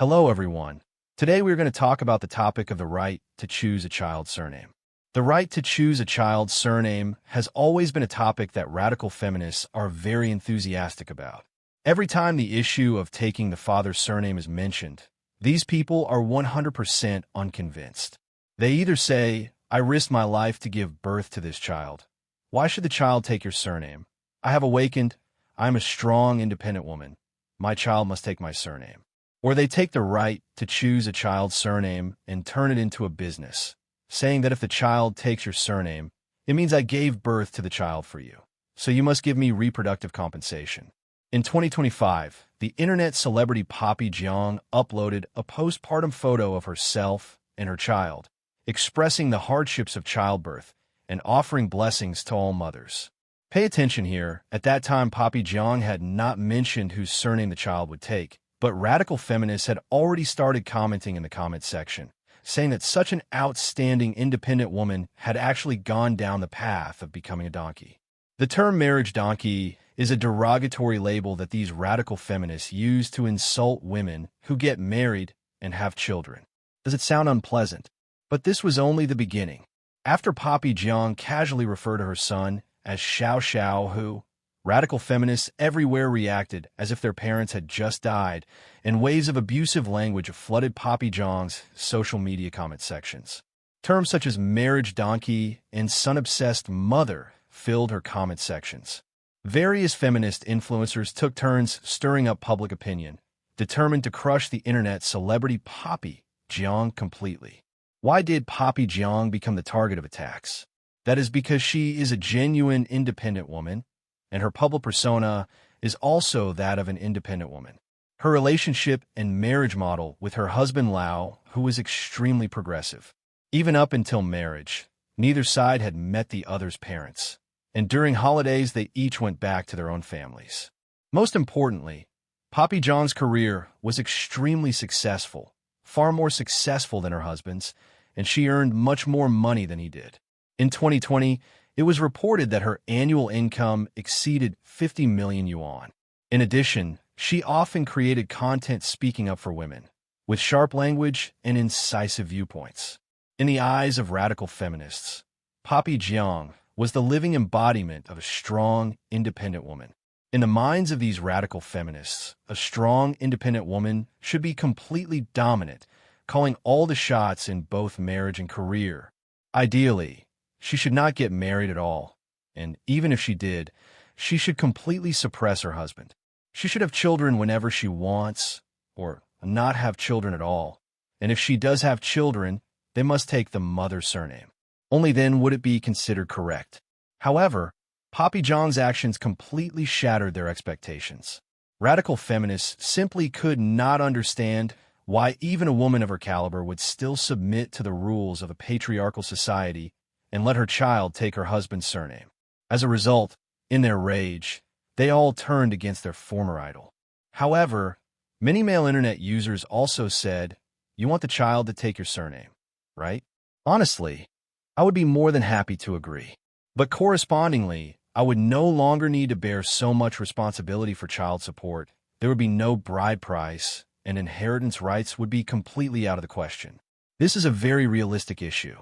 Hello, everyone. Today we're going to talk about the topic of the right to choose a child's surname. The right to choose a child's surname has always been a topic that radical feminists are very enthusiastic about. Every time the issue of taking the father's surname is mentioned, these people are 100% unconvinced. They either say, "I risked my life to give birth to this child. Why should the child take your surname? I have awakened. I am a strong, independent woman. My child must take my surname." Or they take the right to choose a child's surname and turn it into a business, saying that if the child takes your surname, it means I gave birth to the child for you, so you must give me reproductive compensation. In 2025, the internet celebrity Poppy Jang uploaded a postpartum photo of herself and her child, expressing the hardships of childbirth and offering blessings to all mothers. Pay attention here. At that time, Poppy Jang had not mentioned whose surname the child would take, but radical feminists had already started commenting in the comment section, saying that such an outstanding independent woman had actually gone down the path of becoming a donkey. The term marriage donkey is a derogatory label that these radical feminists use to insult women who get married and have children. Does it sound unpleasant? But this was only the beginning. After Poppy Jang casually referred to her son as Xiao Xiao, who radical feminists everywhere reacted as if their parents had just died, and waves of abusive language flooded Poppy Jang's social media comment sections. Terms such as marriage donkey and son-obsessed mother filled her comment sections. Various feminist influencers took turns stirring up public opinion, determined to crush the internet celebrity Poppy Jang completely. Why did Poppy Jang become the target of attacks? That is because she is a genuine independent woman, and her public persona is also that of an independent woman. Her relationship and marriage model with her husband Lau, who was extremely progressive. Even up until marriage, neither side had met the other's parents, and during holidays they each went back to their own families. Most importantly, Poppy Jang's career was extremely successful, far more successful than her husband's, and she earned much more money than he did. In 2020, it was reported that her annual income exceeded 50 million yuan. In addition, she often created content speaking up for women, with sharp language and incisive viewpoints. In the eyes of radical feminists, Poppy Jang was the living embodiment of a strong, independent woman. In the minds of these radical feminists, a strong, independent woman should be completely dominant, calling all the shots in both marriage and career. Ideally, she should not get married at all, and even if she did, she should completely suppress her husband. She should have children whenever she wants, or not have children at all, and if she does have children, they must take the mother's surname. Only then would it be considered correct. However, Poppy Jang's actions completely shattered their expectations. Radical feminists simply could not understand why even a woman of her caliber would still submit to the rules of a patriarchal society and let her child take her husband's surname. As a result, in their rage, they all turned against their former idol. However, many male internet users also said, "You want the child to take your surname, right?" Honestly, I would be more than happy to agree. But correspondingly, I would no longer need to bear so much responsibility for child support. There would be no bride price, and inheritance rights would be completely out of the question. This is a very realistic issue.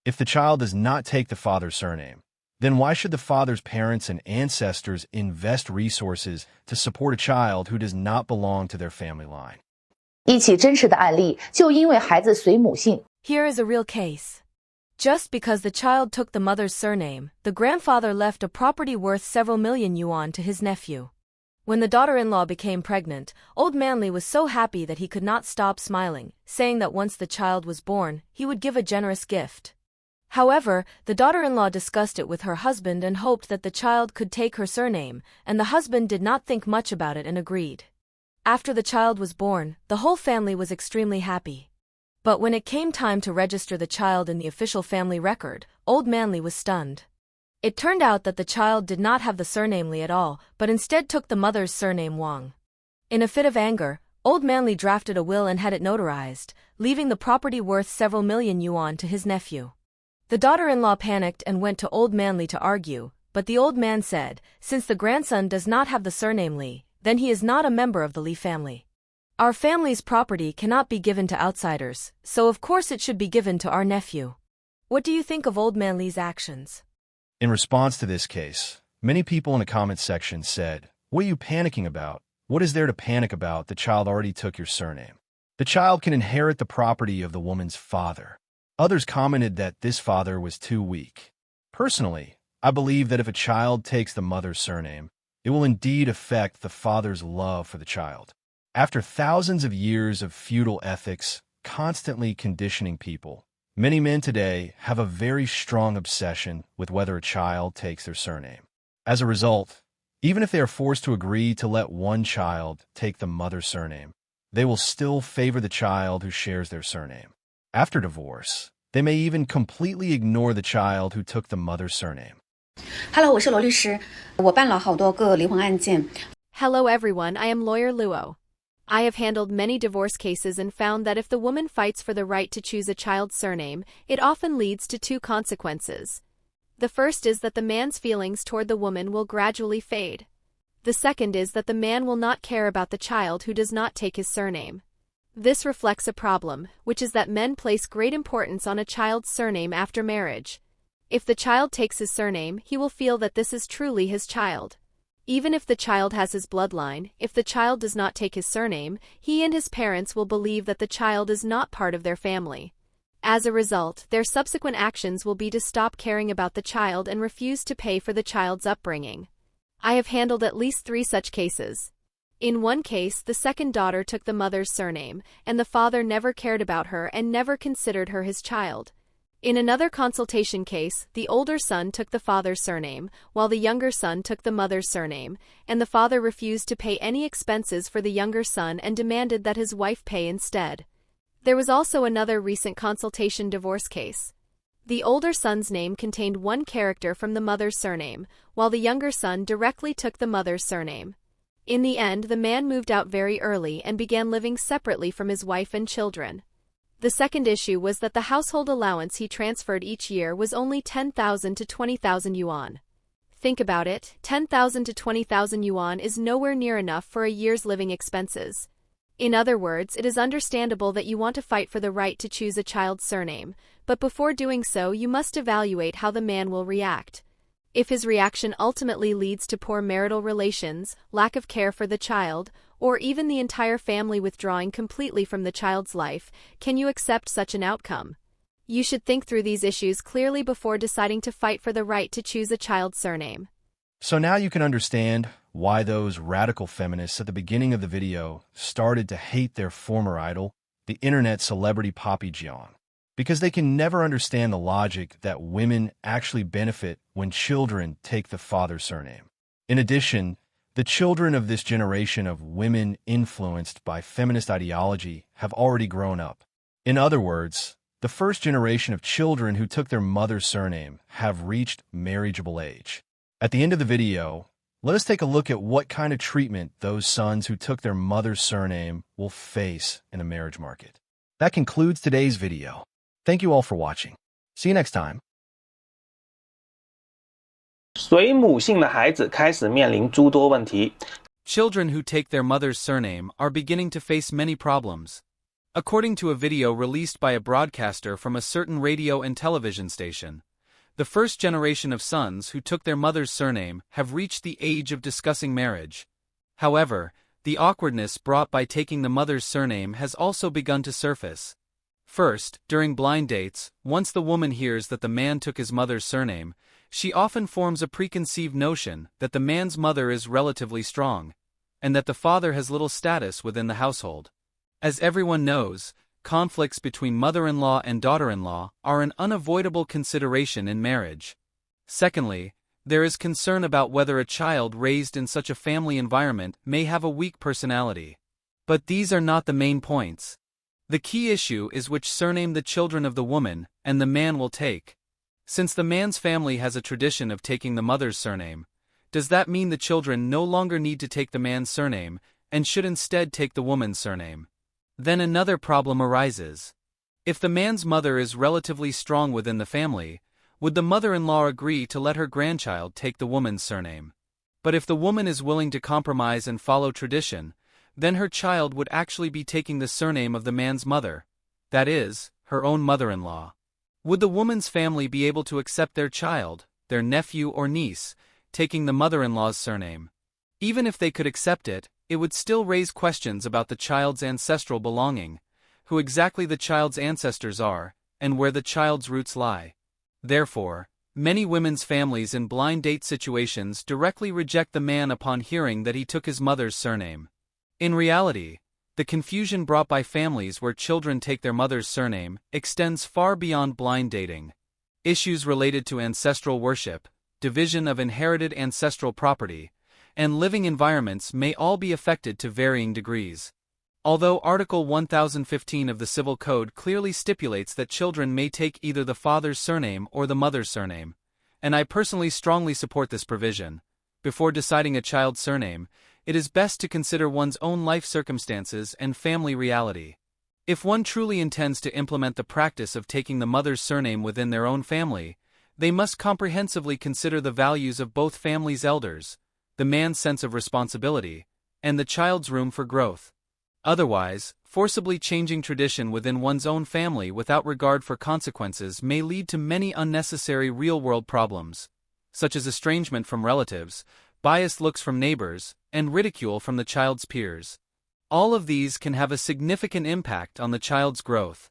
If the child does not take the father's surname, then why should the father's parents and ancestors invest resources to support a child who does not belong to their family line? 一起真实的案例，就因为孩子随母姓。 Here is a real case. Just because the child took the mother's surname, the grandfather left a property worth several million yuan to his nephew. When the daughter-in-law became pregnant, old Manly was so happy that he could not stop smiling, saying that once the child was born, he would give a generous gift. However, the daughter-in-law discussed it with her husband and hoped that the child could take her surname, and the husband did not think much about it and agreed. After the child was born, the whole family was extremely happy. But when it came time to register the child in the official family record, old Manly was stunned. It turned out that the child did not have the surname Li at all, but instead took the mother's surname Wang. In a fit of anger, old Manly drafted a will and had it notarized, leaving the property worth several million yuan to his nephew. The daughter-in-law panicked and went to old Manly to argue, but the old man said, since the grandson does not have the surname Li, then he is not a member of the Li family. Our family's property cannot be given to outsiders, so of course it should be given to our nephew. What do you think of old man Lee's actions? In response to this case, many people in the comments section said, "What are you panicking about? What is there to panic about? The child already took your surname. The child can inherit the property of the woman's father." Others commented that this father was too weak. Personally, I believe that if a child takes the mother's surname, it will indeed affect the father's love for the child. After thousands of years of feudal ethics constantly conditioning people, many men today have a very strong obsession with whether a child takes their surname. As a result, even if they are forced to agree to let one child take the mother's surname, they will still favor the child who shares their surname. After divorce, they may even completely ignore the child who took the mother's surname. Hello， 我是罗律师，我办了好多个离婚案件。Hello everyone, I am lawyer Luo. I have handled many divorce cases and found that if the woman fights for the right to choose a child's surname, it often leads to two consequences. The first is that the man's feelings toward the woman will gradually fade. The second is that the man will not care about the child who does not take his surname. This reflects a problem, which is that men place great importance on a child's surname after marriage. If the child takes his surname, he will feel that this is truly his child. Even if the child has his bloodline, if the child does not take his surname, he and his parents will believe that the child is not part of their family. As a result, their subsequent actions will be to stop caring about the child and refuse to pay for the child's upbringing. I have handled at least 3 such cases. In one case, the second daughter took the mother's surname, and the father never cared about her and never considered her his child. In another consultation case, the older son took the father's surname, while the younger son took the mother's surname, and the father refused to pay any expenses for the younger son and demanded that his wife pay instead. There was also another recent consultation divorce case. The older son's name contained one character from the mother's surname, while the younger son directly took the mother's surname. In the end, the man moved out very early and began living separately from his wife and children. The second issue was that the household allowance he transferred each year was only 10,000 to 20,000 yuan. Think about it, 10,000 to 20,000 yuan is nowhere near enough for a year's living expenses. In other words, it is understandable that you want to fight for the right to choose a child's surname, but before doing so you must evaluate how the man will react. If his reaction ultimately leads to poor marital relations, lack of care for the child, or even the entire family withdrawing completely from the child's life, can you accept such an outcome? You should think through these issues clearly before deciding to fight for the right to choose a child's surname. So now you can understand why those radical feminists at the beginning of the video started to hate their former idol, the internet celebrity Poppy Jang. Because they can never understand the logic that women actually benefit when children take the father's surname. In addition, the children of this generation of women influenced by feminist ideology have already grown up. In other words, the first generation of children who took their mother's surname have reached marriageable age. At the end of the video, let us take a look at what kind of treatment those sons who took their mother's surname will face in the marriage market. That concludes today's video. Thank you all for watching. See you next time. 随母姓的孩子开始面临诸多问题。 Children who take their mother's surname are beginning to face many problems. According to a video released by a broadcaster from a certain radio and television station, the first generation of sons who took their mother's surname have reached the age of discussing marriage. However, the awkwardness brought by taking the mother's surname has also begun to surface. First, during blind dates, once the woman hears that the man took his mother's surname, she often forms a preconceived notion that the man's mother is relatively strong, and that the father has little status within the household. As everyone knows, conflicts between mother-in-law and daughter-in-law are an unavoidable consideration in marriage. Secondly, there is concern about whether a child raised in such a family environment may have a weak personality. But these are not the main points. The key issue is which surname the children of the woman and the man will take. Since the man's family has a tradition of taking the mother's surname, does that mean the children no longer need to take the man's surname and should instead take the woman's surname? Then another problem arises. If the man's mother is relatively strong within the family, would the mother-in-law agree to let her grandchild take the woman's surname? But if the woman is willing to compromise and follow tradition, then her child would actually be taking the surname of the man's mother, that is, her own mother-in-law. Would the woman's family be able to accept their child, their nephew or niece, taking the mother-in-law's surname? Even if they could accept it, it would still raise questions about the child's ancestral belonging, who exactly the child's ancestors are, and where the child's roots lie. Therefore, many women's families in blind date situations directly reject the man upon hearing that he took his mother's surname. In reality, the confusion brought by families where children take their mother's surname extends far beyond blind dating. Issues related to ancestral worship, division of inherited ancestral property, and living environments may all be affected to varying degrees. Although Article 1015 of the Civil Code clearly stipulates that children may take either the father's surname or the mother's surname, and I personally strongly support this provision, before deciding a child's surname, it is best to consider one's own life circumstances and family reality. If one truly intends to implement the practice of taking the mother's surname within their own family, they must comprehensively consider the values of both families' elders, the man's sense of responsibility, and the child's room for growth. Otherwise, forcibly changing tradition within one's own family without regard for consequences may lead to many unnecessary real-world problems, such as estrangement from relatives, biased looks from neighbors, and ridicule from the child's peers. All of these can have a significant impact on the child's growth.